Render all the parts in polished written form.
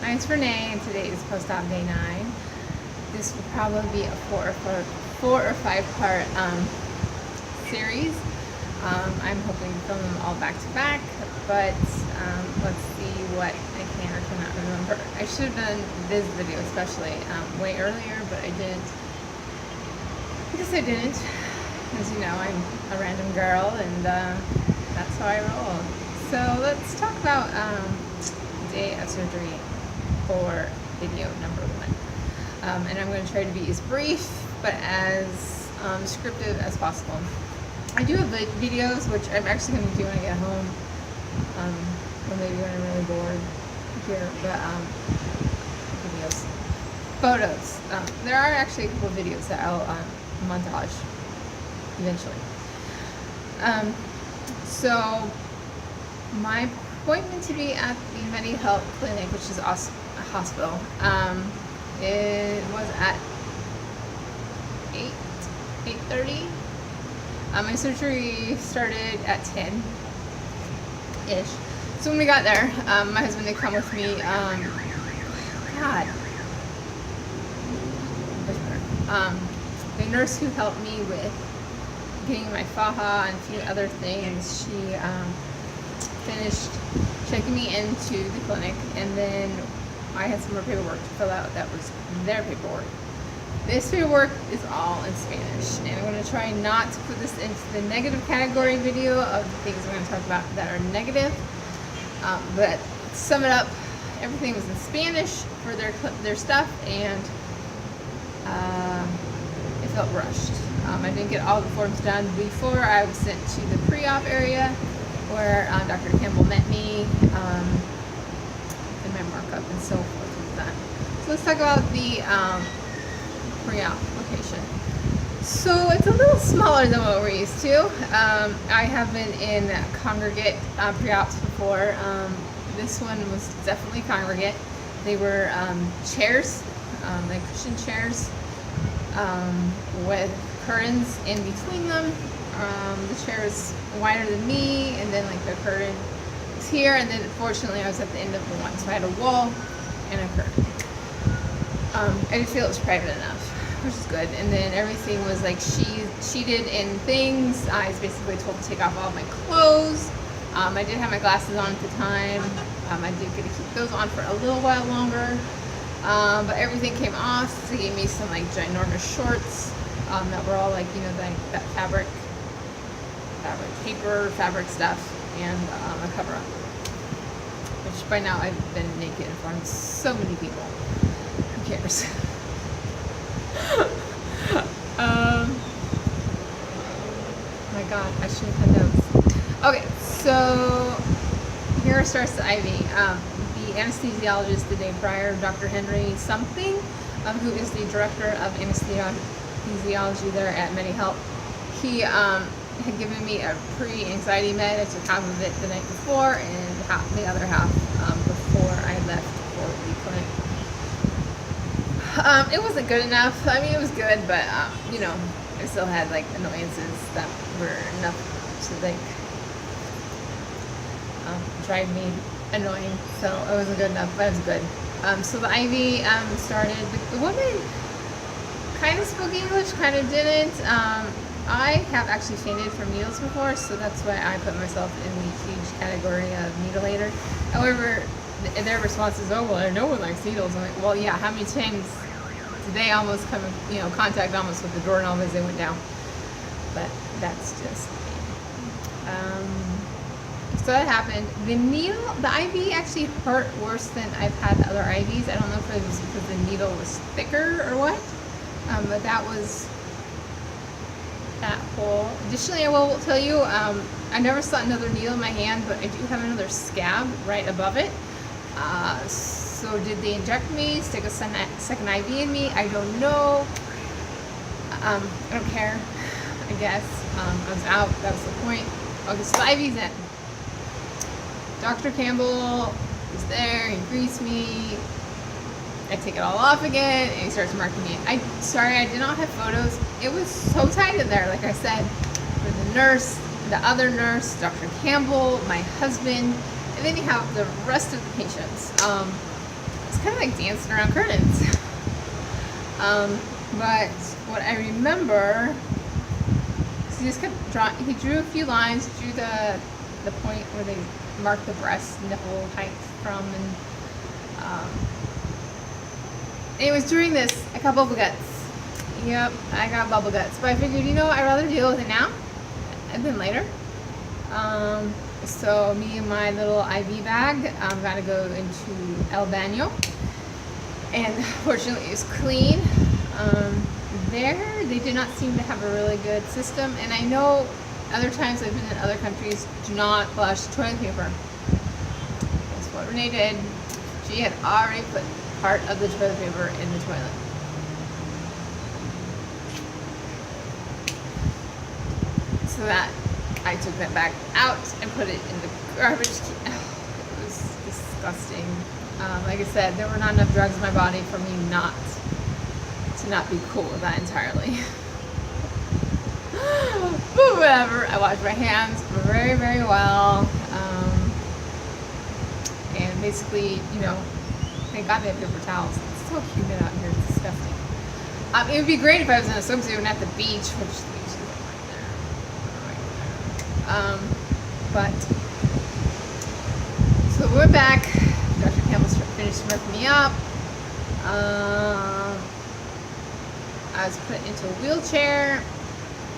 Mine's Renee, and today is post-op day 9. This will probably be a four or five part series. I'm hoping to film them all back to back, but let's see what I can or cannot remember. I should have done this video especially way earlier, but I didn't. Because I didn't. As you know, I'm a random girl, and that's how I roll. So let's talk about day of surgery for video number 1. And I'm going to try to be as brief but as descriptive as possible. I do have videos, which I'm actually going to do when I get home, or maybe when I'm really bored here, but videos. Photos. There are actually a couple of videos that I'll montage eventually. So my appointment to be at the Medi Health Clinic, which is a hospital, it was at 8:30. My surgery started at 10-ish. So when we got there, my husband had come with me. The nurse who helped me with getting my faja and a few other things, she finished checking me into the clinic, and then I had some more paperwork to fill out that was their paperwork. This paperwork is all in Spanish, and I'm going to try not to put this into the negative category video of the things I'm going to talk about that are negative. But to sum it up, everything was in Spanish for their stuff, and it felt rushed. I didn't get all the forms done before I was sent to the pre-op area where Dr. Campbell met me, and my markup and so forth was done. So let's talk about the pre-op location. So it's a little smaller than what we're used to. I have been in congregate pre-ops before. This one was definitely congregate. They were chairs, like cushion chairs, with curtains in between them. The chair is wider than me, and then like the curtain is here, and then fortunately I was at the end of the one, so I had a wall and a curtain. I didn't feel it was private enough, which is good. And then everything was like sheeted in things. I was basically told to take off all my clothes. I did have my glasses on at the time. I did get to keep those on for a little while longer. But everything came off. They gave me some like ginormous shorts that were all like, you know, that fabric stuff, and a cover up. Which by now I've been naked in front of so many people. Who cares? My God, I should have had notes. Okay, so here starts the IV. The anesthesiologist the day prior, Dr. Henry something, who is the director of anesthesiology there at Medi Health, he had given me a pre-anxiety med. I took half of it the night before and the other half before I left for the clinic. It wasn't good enough. I mean, it was good, but you know, I still had like annoyances that were enough to like drive me annoying. So it wasn't good enough, but it was good. So the IV started. The woman kind of spoke English, kind of didn't. I have actually fainted from needles before, so that's why I put myself in the huge category of needle hater. However, their response is, "Oh well, no one likes needles." I'm like, "Well, yeah. How many times did they almost come, you know, contact almost with the doorknob as they went down?" But that's just me. So that happened. The IV actually hurt worse than I've had other IVs. I don't know if it was because the needle was thicker or what, but that was that whole. Additionally, I will tell you, I never saw another needle in my hand, but I do have another scab right above it. So did they inject me, stick a second IV in me? I don't know. I don't care, I guess. I was out, that was the point. Okay, so the IV's in. Dr. Campbell is there, he greets me. I take it all off again, and he starts marking me. Sorry, I did not have photos. It was so tight in there, like I said. For the nurse, the other nurse, Dr. Campbell, my husband, and then you have the rest of the patients. it's kind of like dancing around curtains. But what I remember, is he just kept drawing. He drew a few lines, drew the point where they marked the breast, nipple height from, and it was during this. I got bubble guts. Yep, I got bubble guts. But I figured, I'd rather deal with it now than later. So me and my little IV bag, got to go into El Baño, and fortunately it was clean. There, they did not seem to have a really good system, and I know other times I've been in other countries do not flush toilet paper. That's what Renee did. She had already put part of the toilet paper in the toilet. So that I took that back out and put it in the garbage can. Oh, it was disgusting. Like I said, there were not enough drugs in my body for me to not be cool with that entirely. But whatever, I washed my hands very, very well. And basically, thank God they have paper towels. It's so humid out here, it's disgusting. It would be great if I was in a swimsuit and at the beach, which the beach is right there. But, so we went back. Dr. Campbell finished smoking me up. I was put into a wheelchair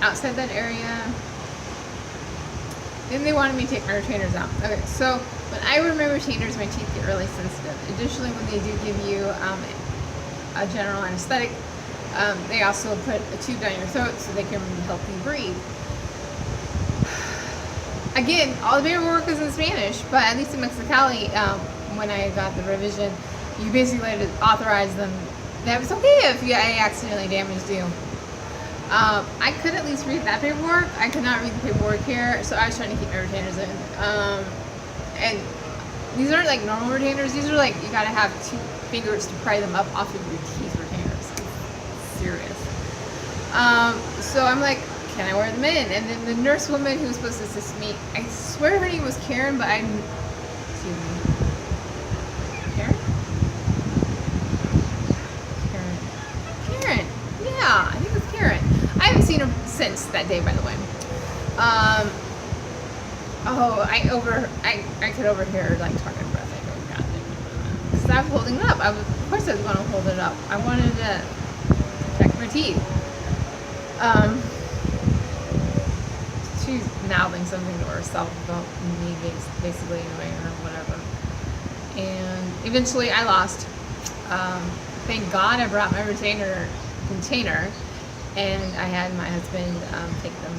outside that area. Then they wanted me to take my retainers out. Okay, so when I remove my retainers, my teeth get really sensitive. Additionally, when they do give you a general anesthetic, they also put a tube down your throat so they can help you breathe. Again, all the paperwork was in Spanish, but at least in Mexicali, when I got the revision, you basically had to authorize them that it was okay if I accidentally damaged you. I could at least read that paperwork. I could not read the paperwork here, so I was trying to keep my retainers in. And these aren't like normal retainers. These are like, you gotta have 2 fingers to pry them up off of your teeth retainers. It's serious. So I'm like, can I wear them in? And then the nurse woman who was supposed to assist me, I swear her name was Karen, but excuse me. Karen? Yeah, I think it was Karen. I haven't seen her since that day, by the way. I could overhear her like talking breath. Like, oh god, because I was holding it up. Of course I was going to hold it up. I wanted to protect my teeth. She's mouthing something to herself about me basically annoying her or whatever. And eventually I lost. Thank God I brought my retainer container, and I had my husband take them.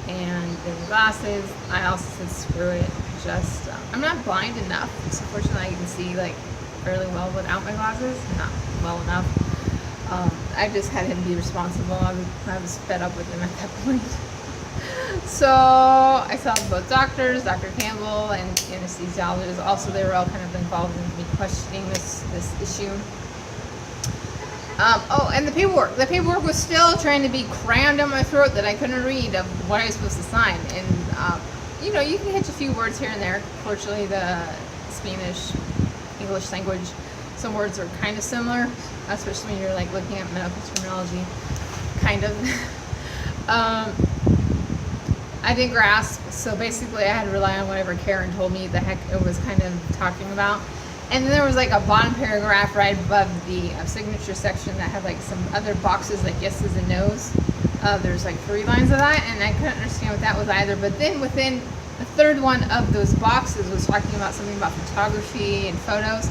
And there were glasses. I also said, screw it. Just, I'm not blind enough, so fortunately I can see like fairly well without my glasses. Not well enough. I just had him be responsible. I was fed up with him at that point. So I saw both doctors, Dr. Campbell and anesthesiologist. Also, they were all kind of involved in me questioning this issue. And the paperwork. The paperwork was still trying to be crammed down my throat that I couldn't read of what I was supposed to sign. And, you can catch a few words here and there. Fortunately, the Spanish, English language, some words are kind of similar, especially when you're like looking at medical terminology, kind of. I didn't grasp, so basically I had to rely on whatever Karen told me the heck it was kind of talking about. And then there was like a bottom paragraph right above the signature section that had like some other boxes like yeses and nos. There's like 3 lines of that, and I couldn't understand what that was either. But then within the third one of those boxes was talking about something about photography and photos.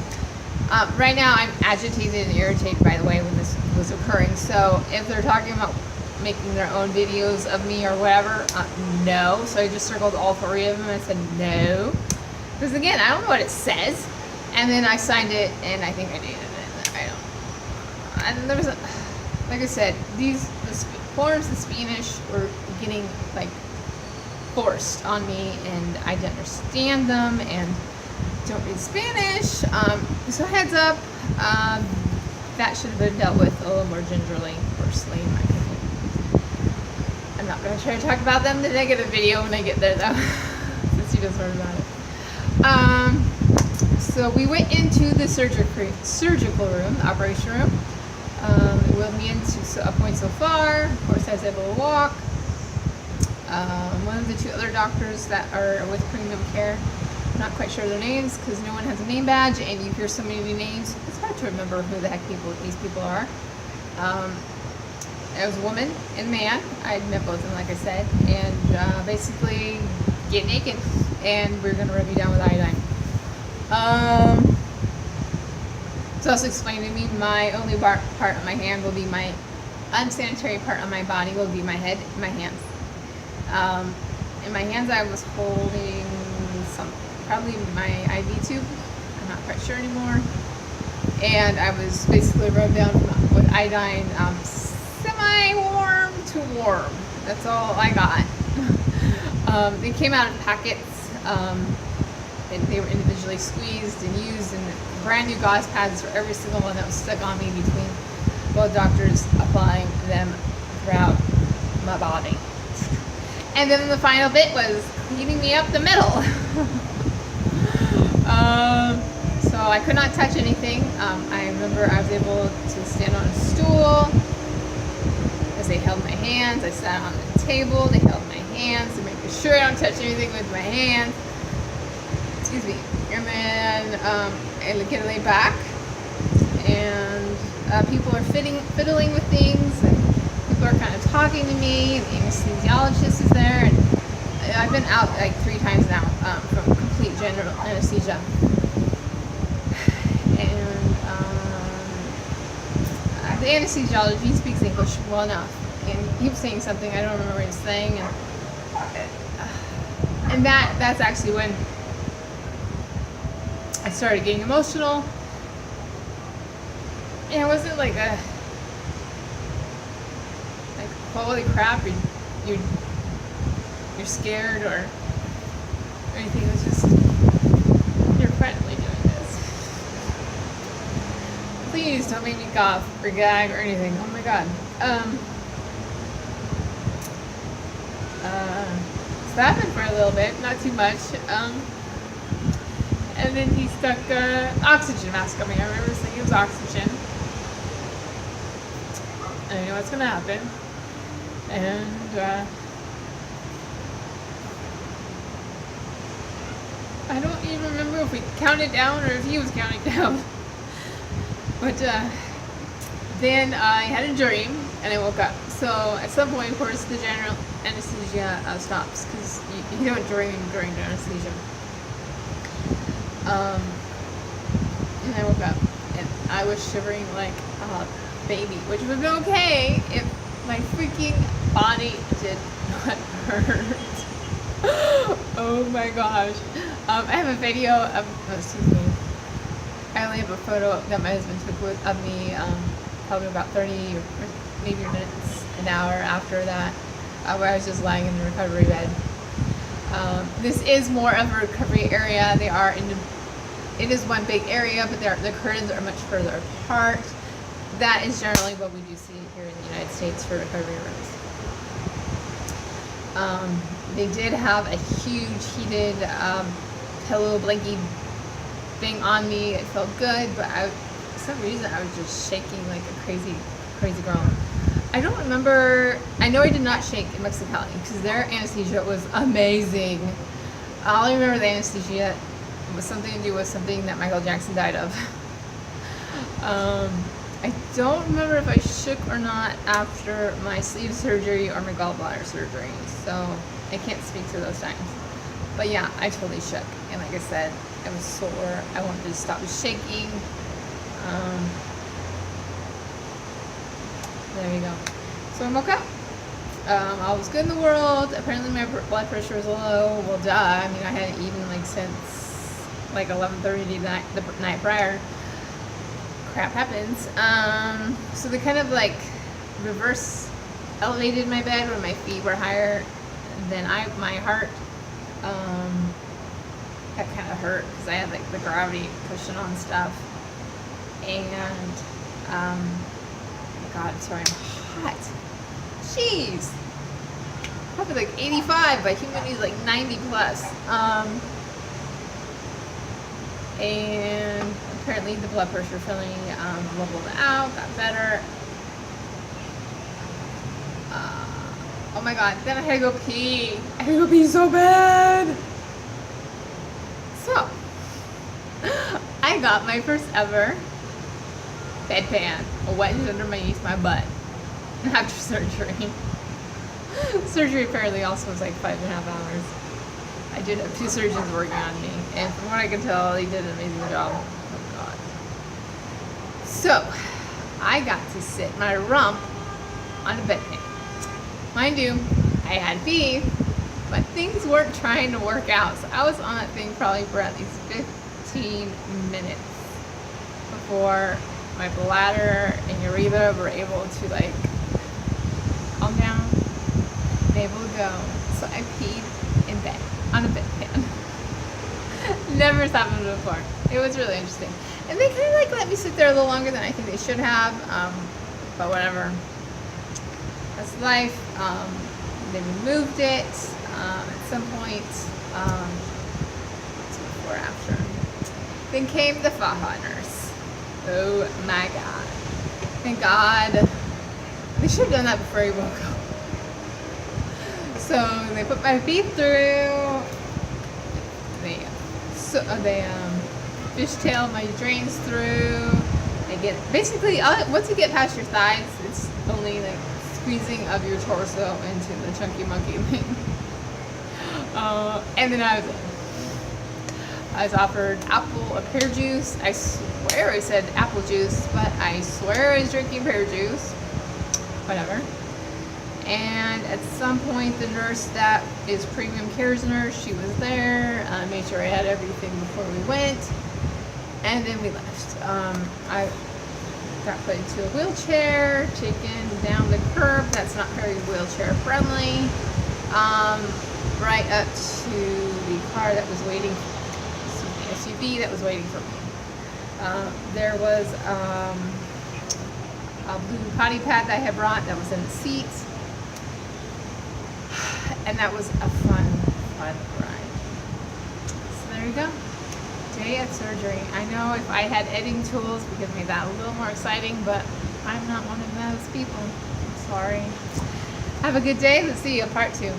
Right now I'm agitated and irritated, by the way, when this was occurring. So if they're talking about making their own videos of me or whatever, no. So I just circled all 3 of them and said no. Because again, I don't know what it says. And then I signed it, and I think I dated it. I don't. And there was, like I said, the forms in Spanish were getting like forced on me, and I didn't understand them, and don't read Spanish. So heads up, that should have been dealt with a little more gingerly, personally, in my opinion. I'm not going to try to talk about them in the negative video when I get there, though, since you just heard about it. So we went into the surgical room, the operation room. It wheeled me into a point so far. Of course, I was able to walk. One of the two other doctors that are with Premium Care, I'm not quite sure their names because no one has a name badge, and you hear so many names, it's hard to remember who the heck these people are. It was a woman and man. I met both of them, like I said, and basically get naked, and we're gonna rub you down with iodine. So also explained to me my only part on my hand will be my unsanitary part on my body will be my head and my hands. In my hands I was holding probably my IV tube. I'm not quite sure anymore. And I was basically rubbed down with iodine, semi-warm to warm. That's all I got. They came out in packets. And they were individually squeezed and used, and brand new gauze pads for every single one that was stuck on me between both doctors applying them throughout my body. And then the final bit was cleaning me up the middle. So I could not touch anything. I remember I was able to stand on a stool as they held my hands. I sat on the table, they held my hands to make sure I don't touch anything with my hands. Excuse me. And then I get laid back, and people are fiddling with things, and people are kind of talking to me, and the anesthesiologist is there, and I've been out like 3 times now from complete general anesthesia. And the anesthesiologist, he speaks English well enough, and he was saying something, I don't remember what he was saying, and that's actually when I started getting emotional. And it wasn't like holy crap, you're scared or anything. It was just, you're finally doing this. Please don't make me cough or gag or anything. Oh my god. So that happened for a little bit, not too much. And then he stuck an oxygen mask on me. I remember saying it was oxygen. And I know what's going to happen. And I don't even remember if we counted down or if he was counting down. But then I had a dream and I woke up. So at some point, of course, the general anesthesia stops because you don't dream during the anesthesia. And I woke up and I was shivering like a baby, which would be okay if my freaking body did not hurt. Oh my gosh. I have a video of, I only have a photo that my husband took of me probably about 30 or maybe minutes, an hour after that, where I was just lying in the recovery bed. This is more of a recovery area. It is one big area, but the curtains are much further apart. That is generally what we do see here in the United States for recovery rooms. They did have a huge heated pillow blankie thing on me. It felt good, but for some reason I was just shaking like a crazy girl. I don't remember. I know I did not shake in Mexicali because their anesthesia was amazing. All I remember the anesthesia was something to do with something that Michael Jackson died of. I don't remember if I shook or not after my sleeve surgery or my gallbladder surgery, so I can't speak to those times. But yeah, I totally shook, and like I said, I was sore. I wanted to stop shaking. There you go. So I woke up. All was good in the world. Apparently my blood pressure was low. Well, duh. I mean, I hadn't eaten like since like 11:30 the night prior. Crap happens. So they kind of like reverse elevated my bed where my feet were higher than my heart. That kind of hurt because I had like the gravity pushing on stuff. And God, sorry, I'm hot. Jeez. Probably like 85, but humidity is like 90 plus. and apparently the blood pressure feeling leveled out, got better. Oh my god, then I had to go pee. I had to go pee so bad. So, I got my first ever bedpan wedged underneath my butt after surgery. Surgery apparently also was like 5.5 hours. I did have 2 surgeons working on me, and from what I can tell, they did an amazing job. Oh god. So, I got to sit my rump on a bedpan. Mind you, I had pee, but things weren't trying to work out. So I was on that thing probably for at least 15 minutes before my bladder and urethra were able to like calm down and able to go. So I peed in bed on a bedpan. Never happened before. It was really interesting. And they kind of like let me sit there a little longer than I think they should have, but whatever. That's life. They removed it at some point. It's before or after. Then came the Faha nurse. Oh my god. Thank God. They should have done that before I woke up. So they put my feet through. They fishtail my drains through. They get basically once you get past your thighs, it's only like squeezing of your torso into the chunky monkey thing. And then I was offered apple or pear juice. I swear I said apple juice, but I swear I was drinking pear juice. Whatever. And at some point, the nurse that is premium care's nurse, she was there, made sure I had everything before we went, and then we left. I got put into a wheelchair, taken down the curb. That's not very wheelchair friendly. Right up to the car that was waiting, the SUV that was waiting for me. There was a blue potty pad that I had brought that was in the seat. And that was a fun ride. So there you go. Day of surgery. I know if I had editing tools, we could make that a little more exciting, but I'm not one of those people. I'm sorry. Have a good day. Let's see you part 2.